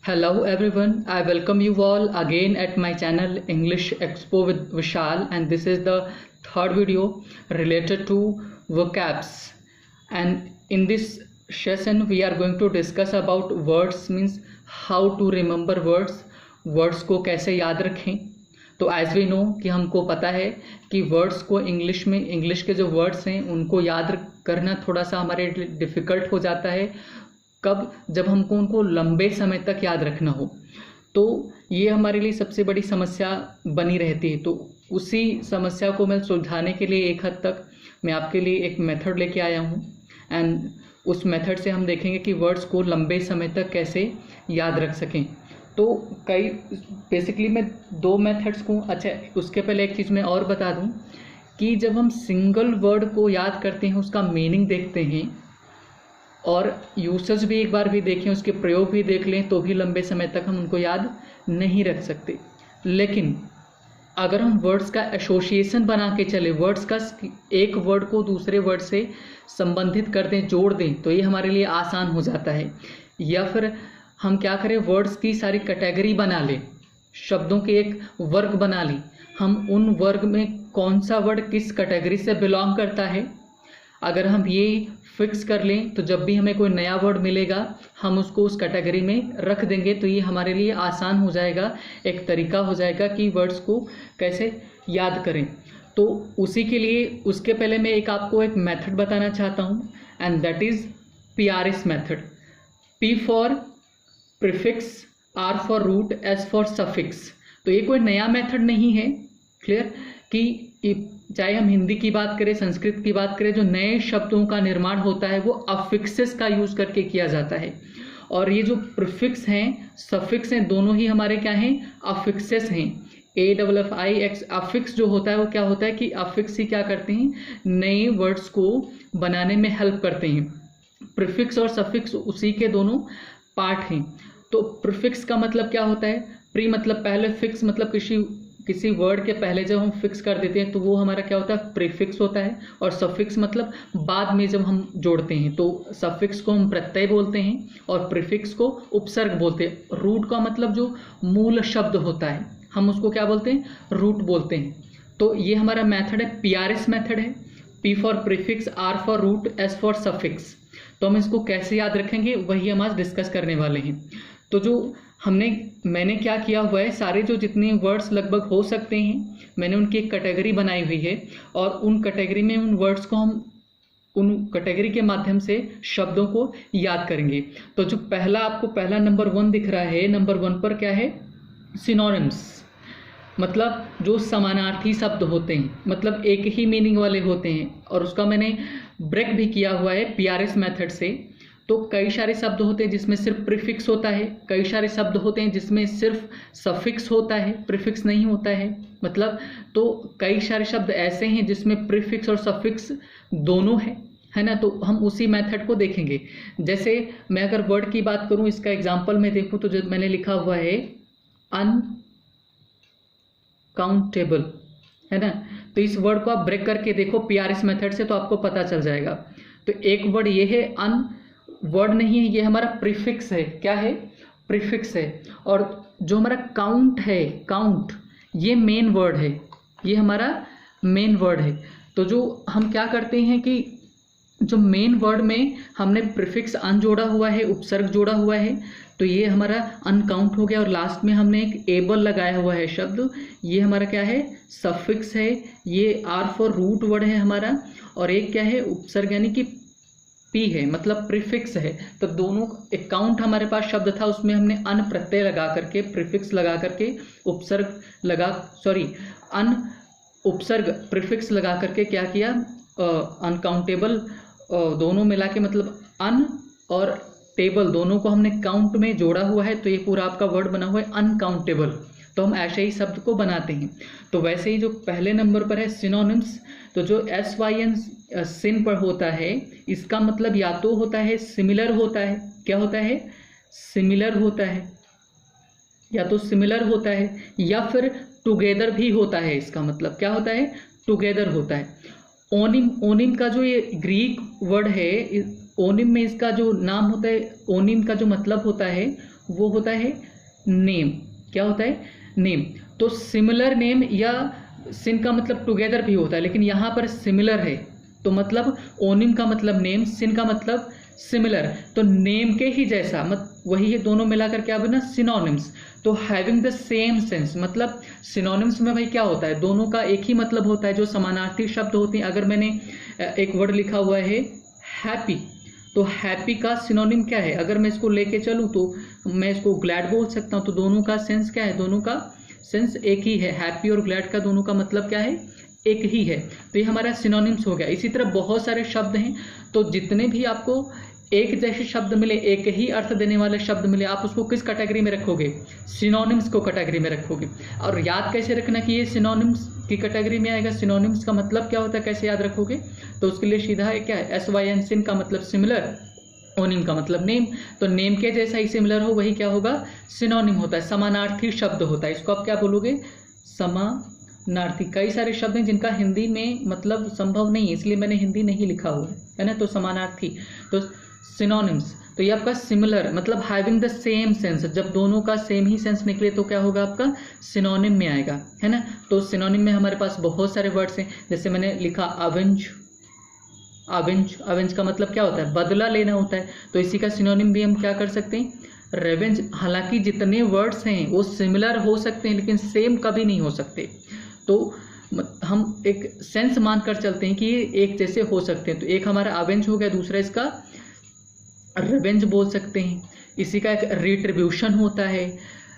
Hello everyone, I welcome you all again at my channel English Expo with Vishal, and this is the third video related to vocabs. And in this session we are going to discuss about words, means how to remember words को कैसे याद रखें। तो as we know कि हमको पता है कि वर्ड्स को इंग्लिश के जो वर्ड्स हैं उनको याद करना थोड़ा सा हमारे डिफ़िकल्ट हो जाता है, कब जब हमको उनको लंबे समय तक याद रखना हो। तो ये हमारे लिए सबसे बड़ी समस्या बनी रहती है। तो उसी समस्या को मैं सुलझाने के लिए एक हद तक मैं आपके लिए एक मेथड लेके आया हूँ, एंड उस मेथड से हम देखेंगे कि वर्ड्स को लंबे समय तक कैसे याद रख सकें। तो कई बेसिकली मैं दो मेथड्स को, अच्छा उसके पहले एक चीज़ मैं और बता दूं कि जब हम सिंगल वर्ड को याद करते हैं, उसका मीनिंग देखते हैं और यूसेज भी एक बार भी देखें, उसके प्रयोग भी देख लें, तो भी लंबे समय तक हम उनको याद नहीं रख सकते। लेकिन अगर हम वर्ड्स का एसोसिएशन बना के चले, वर्ड्स का एक वर्ड को दूसरे वर्ड से संबंधित कर दें, जोड़ दें, तो ये हमारे लिए आसान हो जाता है। या फिर हम क्या करें, वर्ड्स की सारी कैटेगरी बना लें, शब्दों के एक वर्ग बना लें, हम उन वर्ग में कौन सा वर्ड किस कैटेगरी से बिलोंग करता है, अगर हम ये फिक्स कर लें तो जब भी हमें कोई नया वर्ड मिलेगा हम उसको उस कैटेगरी में रख देंगे। तो ये हमारे लिए आसान हो जाएगा, एक तरीका हो जाएगा कि वर्ड्स को कैसे याद करें। तो उसी के लिए उसके पहले मैं आपको एक मेथड बताना चाहता हूँ, and that is PRS method. P for prefix, R for root, S for suffix. तो ये कोई नया मेथड नहीं है, क्लियर, कि चाहे हम हिंदी की बात करें, संस्कृत की बात करें, जो नए शब्दों का निर्माण होता है वो अफिक्सेस का यूज़ करके किया जाता है। और ये जो प्रीफिक्स हैं, सफिक्स हैं, दोनों ही हमारे क्या हैं, अफिक्सेस हैं। AFFIX अफिक्स जो होता है वो क्या होता है कि अफिक्स ही क्या करते हैं, नए वर्ड्स को बनाने में हेल्प करते हैं। प्रीफिक्स और सफिक्स उसी के दोनों पार्ट हैं। तो प्रीफिक्स का मतलब क्या होता है, प्री मतलब पहले, फिक्स मतलब किसी वर्ड के पहले जब हम फिक्स कर देते हैं तो वो हमारा क्या होता है, प्रीफिक्स होता है। और सफिक्स मतलब बाद में जब हम जोड़ते हैं, तो सफिक्स को हम प्रत्यय बोलते हैं और प्रीफिक्स को उपसर्ग बोलते हैं। रूट का मतलब जो मूल शब्द होता है हम उसको क्या बोलते हैं, रूट बोलते हैं। तो ये हमारा मेथड है, PRS मेथड है। P for prefix, R for root, S for suffix. तो हम इसको कैसे याद रखेंगे वही हम आज डिस्कस करने वाले हैं। तो जो मैंने क्या किया हुआ है, सारे जो जितने वर्ड्स लगभग हो सकते हैं मैंने उनकी एक कैटेगरी बनाई हुई है, और उन कैटेगरी में उन वर्ड्स को हम उन कैटेगरी के माध्यम से शब्दों को याद करेंगे। तो जो आपको पहला नंबर 1 दिख रहा है, नंबर 1 पर क्या है, सिनोनिम्स, मतलब जो समानार्थी शब्द होते हैं, मतलब एक ही मीनिंग वाले होते हैं। और उसका मैंने ब्रेक भी किया हुआ है PRS मेथड से। तो कई सारे शब्द होते हैं जिसमें सिर्फ प्रीफिक्स होता है, कई सारे शब्द होते हैं जिसमें सिर्फ सफिक्स होता है, प्रीफिक्स नहीं होता है, मतलब तो कई सारे शब्द ऐसे हैं जिसमें प्रीफिक्स और सफिक्स दोनों है ना। तो हम उसी मेथड को देखेंगे। जैसे मैं अगर वर्ड की बात करूं, इसका एग्जांपल मैं देखूं तो जो मैंने लिखा हुआ है अनकाउंटेबल, है ना। तो इस वर्ड को आप ब्रेक करके देखो PRS मेथड से तो आपको पता चल जाएगा। तो एक वर्ड ये है, वर्ड नहीं है, ये हमारा प्रीफिक्स है। क्या है, प्रीफिक्स है। और जो हमारा काउंट है, काउंट, ये मेन वर्ड है, ये हमारा मेन वर्ड है। तो जो हम क्या करते हैं कि जो मेन वर्ड में हमने प्रीफिक्स अन जोड़ा हुआ है, उपसर्ग जोड़ा हुआ है, तो ये हमारा अनकाउंट हो गया। और लास्ट में हमने एक एबल लगाया हुआ है शब्द, ये हमारा क्या है, सफिक्स है। ये R फॉर रूट वर्ड है हमारा, और एक क्या है, उपसर्ग यानी कि P है, मतलब प्रीफिक्स है। तो दोनों एक काउंट हमारे पास शब्द था, उसमें हमने अन प्रत्यय लगा करके, प्रीफिक्स लगा करके, उपसर्ग प्रीफिक्स लगा करके क्या किया, अनकाउंटेबल दोनों मिला के, मतलब अन और टेबल दोनों को हमने काउंट में जोड़ा हुआ है। तो ये पूरा आपका वर्ड बना हुआ है अनकाउंटेबल। तो हम ऐसे ही शब्द को बनाते हैं। तो वैसे ही जो पहले नंबर पर है सिनोनिम्स, तो जो SYN सिन पर होता है, इसका मतलब या तो होता है सिमिलर होता है, क्या होता है, सिमिलर होता है, या तो सिमिलर होता है, या फिर टुगेदर भी होता है। इसका मतलब क्या होता है, टुगेदर होता है। ओनिम का जो ये ग्रीक वर्ड है, ओनिम में इसका जो नाम होता है, ओनिम का जो मतलब होता है वो होता है नेम। क्या होता है? नेम। तो सिमिलर नेम या सिन का मतलब टुगेदर भी होता है, लेकिन यहाँ पर सिमिलर है तो मतलब ओनिम का मतलब नेम, सिन का मतलब सिमिलर। तो नेम के ही जैसा वही है, दोनों मिलाकर क्या बना? सिनोनिम्स। तो हैविंग द सेम सेंस, मतलब सिनोनिम्स में भाई क्या होता है? दोनों का एक ही मतलब होता है, जो समानार्थी शब्द होते हैं। अगर मैंने एक वर्ड लिखा हुआ है हैप्पी, तो हैप्पी का सिनोनिम क्या है? अगर मैं इसको लेके चलूँ तो मैं इसको ग्लैड बोल सकता हूँ। तो दोनों का सेंस क्या है? दोनों का सेंस एक ही है। हैप्पी और ग्लैड का दोनों का मतलब क्या है? एक ही है। तो ये हमारा सिनोनिम्स हो गया। इसी तरह बहुत सारे शब्द हैं, तो जितने भी आपको एक जैसे शब्द मिले, एक ही अर्थ देने वाले शब्द मिले, आप उसको किस कैटेगरी में रखोगे? सिनोनिम्स को कैटेगरी में रखोगे। और याद कैसे रखना कि ये सिनोनिम्स की कैटेगरी में आएगा? सिनोनिम्स का मतलब क्या होता है, कैसे याद रखोगे? तो उसके लिए सीधा है क्या है? SYN, सिन का मतलब सिमिलर, ओनिम का मतलब नेम। तो नेम के जैसा ही सिमिलर हो वही क्या होगा? सिनोनिम होता है, समानार्थी शब्द होता है। इसको आप क्या बोलोगे? समानार्थी। कई सारे शब्द हैं जिनका हिंदी में मतलब संभव नहीं है, इसलिए मैंने हिंदी नहीं लिखा हुआ है ना। तो समानार्थी, तो सिनोनिम्स। तो ये आपका सिमिलर मतलब हैविंग द सेम सेंस, जब दोनों का सेम ही सेंस निकले तो क्या होगा? आपका सिनोनिम में आएगा, है ना। तो सिनोनिम में हमारे पास बहुत सारे वर्ड्स हैं, जैसे मैंने लिखा अवेंज। अवेंज का मतलब क्या होता है? बदला लेना होता है। तो इसी का सिनोनिम भी हम क्या कर सकते हैं? रेवेंज। हालांकि जितने वर्ड्स हैं वो सिमिलर हो सकते हैं, लेकिन सेम कभी नहीं हो सकते। तो हम एक सेंस मानकर चलते हैं कि ये एक जैसे हो सकते हैं। तो एक हमारा अवेंज हो गया, दूसरा इसका रिवेंज बोल सकते हैं। इसी का एक रिट्रीब्यूशन होता है,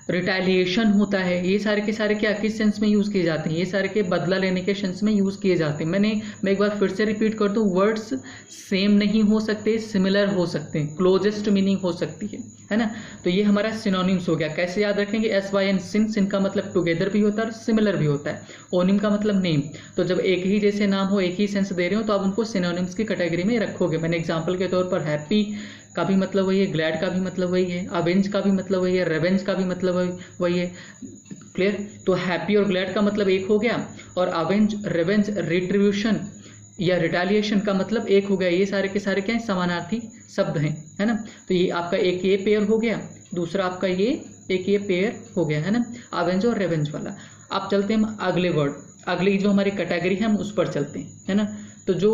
रिटेलिएशन होता है। ये सारे के सारे क्या किस सेंस में यूज़ किए जाते हैं? ये सारे के बदला लेने के सेंस में यूज़ किए जाते हैं। मैं एक बार फिर से रिपीट कर दूँ, वर्ड्स सेम नहीं हो सकते, सिमिलर हो सकते हैं, क्लोजेस्ट मीनिंग हो सकती है ना। तो ये हमारा सिनोनिम्स हो गया। कैसे याद रखेंगे? SYN, सिन। सिन का मतलब टुगेदर भी होता है और सिमिलर भी होता है। ओनिम का मतलब नेम। तो जब एक ही जैसे नाम हो, एक ही सेंस दे रहे हो, तो आप उनको सिनोनिम्स की कैटेगरी में रखोगे। मैंने एग्जाम्पल के तौर पर हैप्पी का भी मतलब वही है, ग्लैड का भी मतलब वही है, अवेंज का भी मतलब वही है, रेवेंज का भी मतलब वही है। क्लियर? तो हैप्पी और ग्लैड का मतलब एक हो गया, और अवेंज, रेवेंज, रिट्रीब्यूशन या रिटेलिएशन का मतलब एक हो गया। ये सारे के सारे क्या है? समानार्थी शब्द हैं, है ना। तो ये आपका एक ये पेयर हो गया, दूसरा आपका ये पेयर हो गया, है ना, अवेंज और रेवेंज वाला। आप चलते हैं हम अगले वर्ड, अगली जो हमारी कैटेगरी है हम उस पर चलते हैं, है ना। तो जो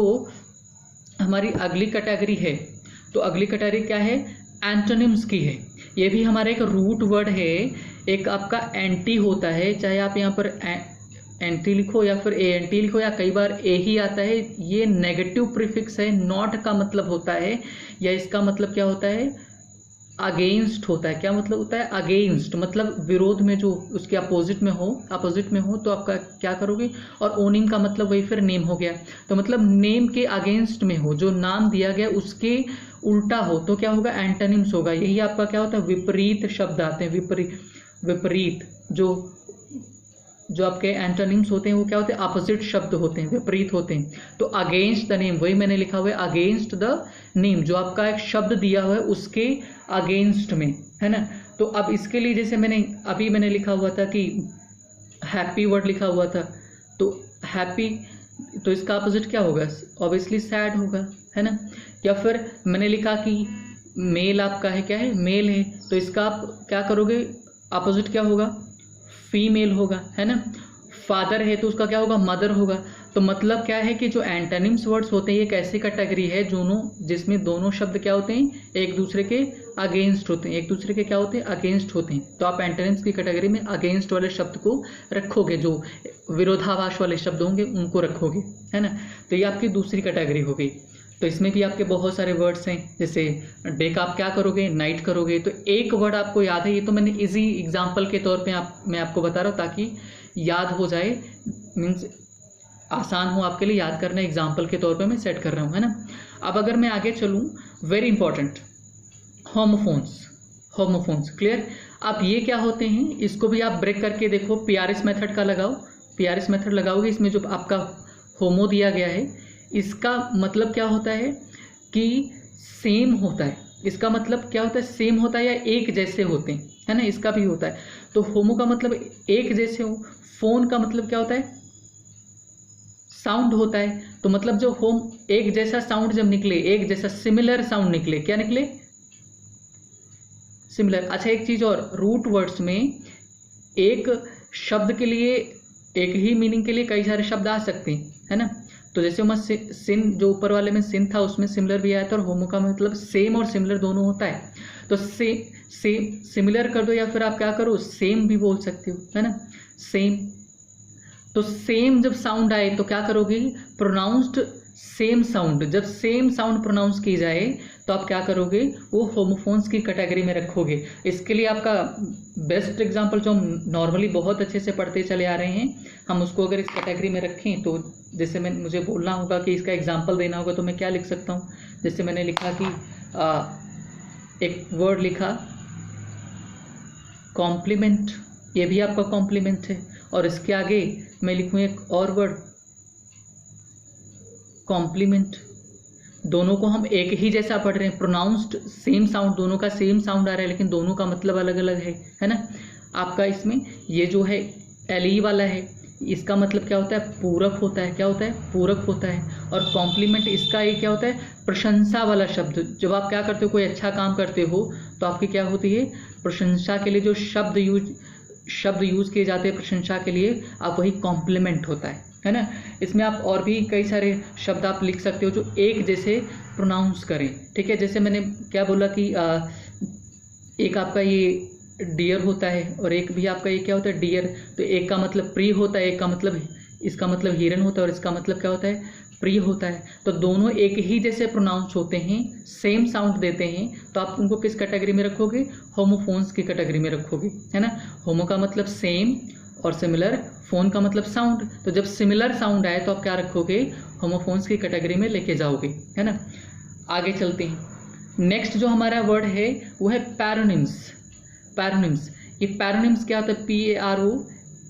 हमारी अगली कैटेगरी है, तो अगली कैटेगरी क्या है? एंटोनिम्स की है। ये भी हमारा एक रूट वर्ड है, एक आपका एंटी होता है, चाहे आप यहाँ पर एंटी लिखो या फिर ANT लिखो या कई बार ए ही आता है। ये नेगेटिव प्रीफिक्स है, नॉट का मतलब होता है, या इसका मतलब क्या होता है? अगेंस्ट होता है। क्या मतलब होता है? अगेंस्ट, मतलब विरोध में, जो उसके अपोजिट में हो तो आपका क्या करोगे? और ओनिम का मतलब वही फिर नेम हो गया। तो मतलब नेम के अगेंस्ट में हो, जो नाम दिया गया उसके उल्टा हो तो क्या होगा? एंटोनिम्स होगा। यही आपका क्या होता है? विपरीत शब्द आते हैं। विपरीत जो आपके एंटोनिम्स होते हैं वो क्या होते हैं? अपोजिट शब्द होते हैं, विपरीत होते हैं। तो अगेंस्ट द नेम, वही मैंने लिखा हुआ है, अगेंस्ट द नेम, जो आपका एक शब्द दिया हुआ है उसके अगेंस्ट में, है ना। तो अब इसके लिए जैसे मैंने लिखा हुआ था कि हैप्पी वर्ड लिखा हुआ था, तो हैप्पी, तो इसका अपोजिट क्या होगा? ऑब्वियसली सैड होगा, है ना। या फिर मैंने लिखा कि मेल आपका है, क्या है? मेल है, तो इसका आप क्या करोगे? अपोजिट क्या होगा? फीमेल होगा, है ना। फादर है तो उसका क्या होगा? मदर होगा। तो मतलब क्या है कि जो एंटोनिम्स वर्ड्स होते हैं ये एक ऐसी कैटेगरी है जिसमें दोनों शब्द क्या होते हैं? एक दूसरे के अगेंस्ट होते हैं। एक दूसरे के क्या होते हैं? अगेंस्ट होते हैं। तो आप एंटोनिम्स की कैटेगरी में अगेंस्ट वाले शब्द को रखोगे, जो विरोधाभास वाले शब्द होंगे उनको रखोगे, है ना। तो ये आपकी दूसरी कैटेगरी हो गई। तो इसमें भी आपके बहुत सारे वर्ड्स हैं, जैसे डे का आप क्या करोगे? नाइट करोगे। तो एक वर्ड आपको याद है, ये तो मैंने इजी एग्जाम्पल के तौर पे मैं आपको बता रहा हूँ ताकि याद हो जाए, मीन्स आसान हो आपके लिए याद करना। एग्जाम्पल के तौर पे मैं सेट कर रहा हूँ, है ना। अब अगर मैं आगे चलूँ, वेरी इंपॉर्टेंट, होमोफोन्स। क्लियर? अब ये क्या होते हैं? इसको भी आप ब्रेक करके देखो, PRS मेथड का लगाओ। PRS मेथड लगाओगे, इसमें जो आपका होमो दिया गया है इसका मतलब क्या होता है कि सेम होता है। इसका मतलब क्या होता है? सेम होता है या एक जैसे होते हैं, है ना। इसका भी होता है। तो होमो का मतलब एक जैसे हो, फोन का मतलब क्या होता है? साउंड होता है। तो मतलब जो एक जैसा साउंड जब निकले, एक जैसा सिमिलर साउंड निकले, क्या निकले? सिमिलर। अच्छा एक चीज़ और, रूट वर्ड्स में एक शब्द के लिए, एक ही मीनिंग के लिए कई सारे शब्द आ सकते हैं, है ना। तो जैसे मैं सिन, जो ऊपर वाले में सिन था उसमें सिमिलर भी आया था, और होमो का मतलब सेम और सिमिलर दोनों होता है। तो सिमिलर कर दो, या फिर आप क्या करो, सेम भी बोल सकते हो, है ना, सेम। तो सेम जब साउंड आए तो क्या करोगे, प्रोनाउंस्ड सेम साउंड, जब सेम साउंड प्रोनाउंस की जाए तो आप क्या करोगे, वो होमोफोन्स की कैटेगरी में रखोगे। इसके लिए आपका बेस्ट एग्जांपल जो हम नॉर्मली बहुत अच्छे से पढ़ते चले आ रहे हैं, हम उसको अगर इस कैटेगरी में रखें तो जैसे मुझे बोलना होगा कि इसका एग्जांपल देना होगा, तो मैं क्या लिख सकता हूँ। जैसे मैंने लिखा कि एक वर्ड लिखा कॉम्प्लीमेंट, ये भी आपका कॉम्प्लीमेंट है, और इसके आगे मैं लिखूँ एक और वर्ड कॉम्प्लीमेंट। दोनों को हम एक ही जैसा पढ़ रहे हैं, प्रोनाउंस्ड सेम साउंड, दोनों का सेम साउंड आ रहा है, लेकिन दोनों का मतलब अलग अलग है ना। आपका इसमें ये जो है एल वाला है, इसका मतलब क्या होता है, पूरक होता है। क्या होता है, पूरक होता है। और कॉम्प्लीमेंट इसका ये क्या होता है, प्रशंसा वाला शब्द। जब आप क्या करते हो, कोई अच्छा काम करते हो तो आपकी क्या होती है, प्रशंसा के लिए जो शब्द यूज किए जाते हैं प्रशंसा के लिए, आप वही कॉम्प्लीमेंट होता है ना। इसमें आप और भी कई सारे शब्द आप लिख सकते हो जो एक जैसे प्रोनाउंस करें, ठीक है। जैसे मैंने क्या बोला कि एक आपका ये डियर होता है, और एक भी आपका ये क्या होता है, डियर। तो एक का मतलब प्रिय होता है, एक का मतलब, इसका मतलब हिरन होता है, और इसका मतलब क्या होता है, प्रिय होता है। तो दोनों एक ही जैसे प्रोनाउंस होते हैं, सेम साउंड देते हैं, तो आप उनको किस कैटेगरी में रखोगे, होमोफोन्स की कैटेगरी में रखोगे, है ना। होमो का मतलब सेम और सिमिलर, फोन का मतलब साउंड। तो जब सिमिलर साउंड आए तो आप क्या रखोगे, होमोफोन्स की कैटेगरी में लेके जाओगे, है ना। आगे चलते हैं। नेक्स्ट जो हमारा वर्ड है वो है पैरोनिम्स। पैरोनिम्स, ये पैरोनिम्स क्या होता है,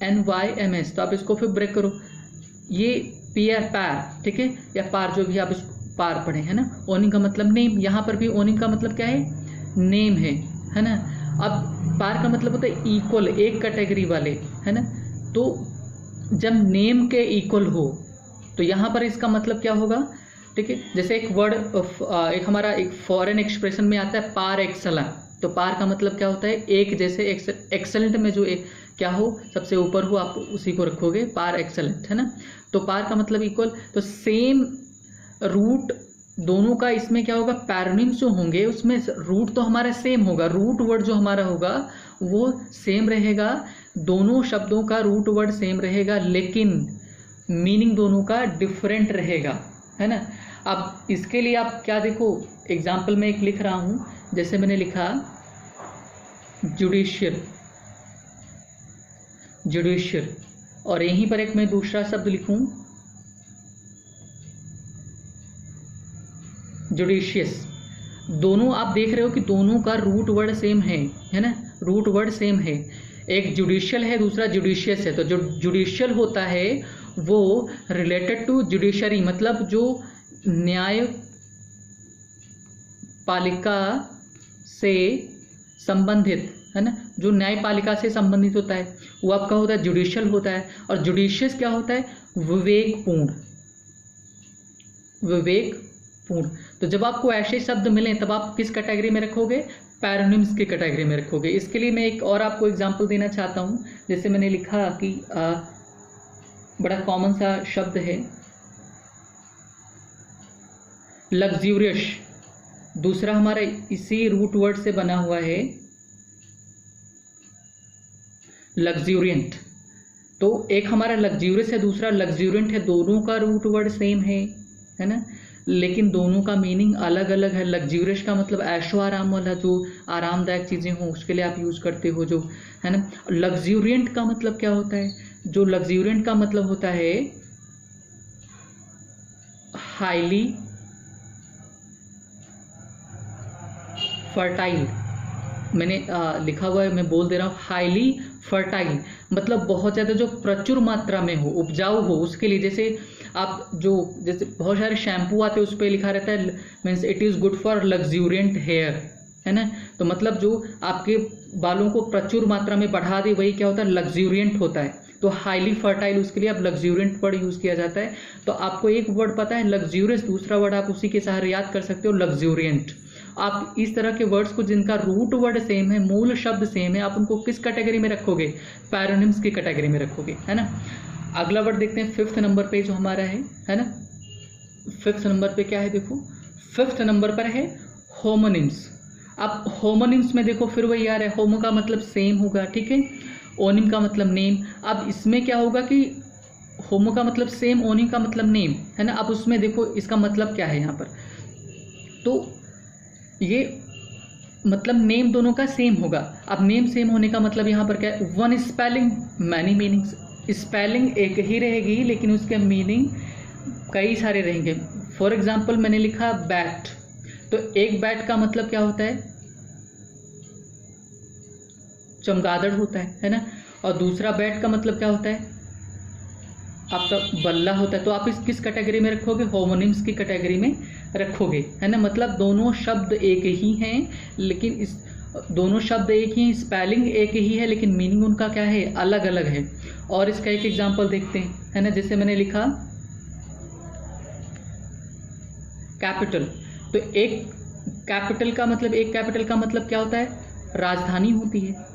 PARONYMS। तो आप इसको फिर ब्रेक करो, ये पैर, ठीक है, या पार, जो भी आप इसको पार पढ़े, है ना। ओनिंग का मतलब नेम, यहाँ पर भी ओनिंग का मतलब क्या है, नेम है ना। अब पार का मतलब होता है इक्वल, एक कैटेगरी वाले, है ना। तो जब नेम के इक्वल हो तो यहाँ पर इसका मतलब क्या होगा, ठीक है। जैसे एक वर्ड, एक हमारा एक फॉरेन एक्सप्रेशन में आता है पार एक्सेलेंट। तो पार का मतलब क्या होता है, एक जैसे, एक्सेलेंट में जो एक क्या हो, सबसे ऊपर हो, आप उसी को रखोगे, पार एक्सेलेंट, है ना। तो पार का मतलब इक्वल। तो सेम रूट दोनों का इसमें क्या होगा, पैरोनिम्स जो होंगे उसमें रूट तो हमारा सेम होगा, रूट वर्ड जो हमारा होगा वो सेम रहेगा, दोनों शब्दों का रूट वर्ड सेम रहेगा, लेकिन मीनिंग दोनों का डिफरेंट रहेगा, है ना। अब इसके लिए आप क्या देखो, एग्जाम्पल में एक लिख रहा हूं, जैसे मैंने लिखा जुडिशियल, जुडिशियल, और यहीं पर एक मैं दूसरा शब्द लिखूं जुडिशियस। दोनों आप देख रहे हो कि दोनों का रूट वर्ड सेम है ना, रूट वर्ड सेम है। एक जुडिशियल है, दूसरा जुडिशियस है। तो जो जुडिशियल होता है वो रिलेटेड टू जुडिशरी, मतलब जो न्याय पालिका से संबंधित, है ना, जो न्यायपालिका से संबंधित होता है वो आपका होता है जुडिशियल होता है। और जुडिशियस क्या होता है, विवेकपूर्ण, विवेकपूर्ण। तो जब आपको ऐसे शब्द मिलें तब आप किस कैटेगरी में रखोगे, पैरोनिम्स की कैटेगरी में रखोगे। इसके लिए मैं एक और आपको एग्जांपल देना चाहता हूं। जैसे मैंने लिखा कि बड़ा कॉमन सा शब्द है लग्जूरियस, दूसरा हमारा इसी रूट वर्ड से बना हुआ है लग्जूरियंट। तो एक हमारा लग्जूरियस है, दूसरा लग्जूरियंट है, दोनों का रूट वर्ड सेम है ना, लेकिन दोनों का मीनिंग अलग अलग है। लग्जूरियस का मतलब ऐशो आराम वाला, जो आरामदायक चीज़ें हों उसके लिए आप यूज़ करते हो, जो है ना। लग्जूरियंट का मतलब क्या होता है, जो लग्जूरियंट का मतलब होता है हाईली फर्टाइल। मैंने लिखा हुआ है, मैं बोल दे रहा हूँ, हाईली फर्टाइल मतलब बहुत ज़्यादा जो प्रचुर मात्रा में हो, उपजाऊ हो, उसके लिए। जैसे आप जैसे बहुत सारे शैम्पू आते हैं उस पर लिखा रहता है means it is good for luxuriant hair, है ना। तो मतलब जो आपके बालों को प्रचुर मात्रा में बढ़ा दे वही क्या होता है, लग्जूरियंट होता है। तो हाईली फर्टाइल, उसके लिए अब लग्जूरियंट वर्ड यूज़ किया जाता है। तो आपको एक वर्ड पता है लग्जूरियस, दूसरा वर्ड आप उसी के सहारे याद कर सकते हो लग्जूरियंट। आप इस तरह के वर्ड्स को जिनका रूट वर्ड सेम है, मूल शब्द सेम है, आप उनको किस कैटेगरी में रखोगे? पैरोनिम्स की कैटेगरी में रखोगे, है ना। अगला वर्ड देखते हैं 5th नंबर पे जो हमारा है ना। 5th नंबर पे क्या है देखो, 5th नंबर पर है होमोनिम्स। अब होमोनिम्स में देखो फिर वही आ रहा है, होमो का मतलब सेम होगा, ठीक है, ओनिम का मतलब नेम। अब इसमें क्या होगा कि होमो का मतलब सेम, ओनिम का मतलब नेम, है ना। अब उसमें देखो इसका मतलब क्या है यहाँ पर, तो ये मतलब नेम दोनों का सेम होगा। अब नेम सेम होने का मतलब यहाँ पर क्या है, one spelling many meanings. Spelling एक ही रहेगी लेकिन उसके मीनिंग कई सारे रहेंगे। फॉर एग्जाम्पल मैंने लिखा बैट, तो एक बैट का मतलब क्या होता है, चमगादड़ होता है ना। और दूसरा बैट का मतलब क्या होता है, आपका बल्ला होता है। तो आप इस किस कैटेगरी में रखोगे, होमोनिम्स की कैटेगरी में रखोगे, है ना। मतलब दोनों शब्द एक ही हैं, लेकिन इस दोनों शब्द एक ही, स्पेलिंग एक ही है, लेकिन मीनिंग उनका क्या है, अलग अलग है। और इसका एक एग्जांपल देखते हैं, है ना। जैसे मैंने लिखा कैपिटल, तो एक कैपिटल का मतलब क्या होता है, राजधानी होती है।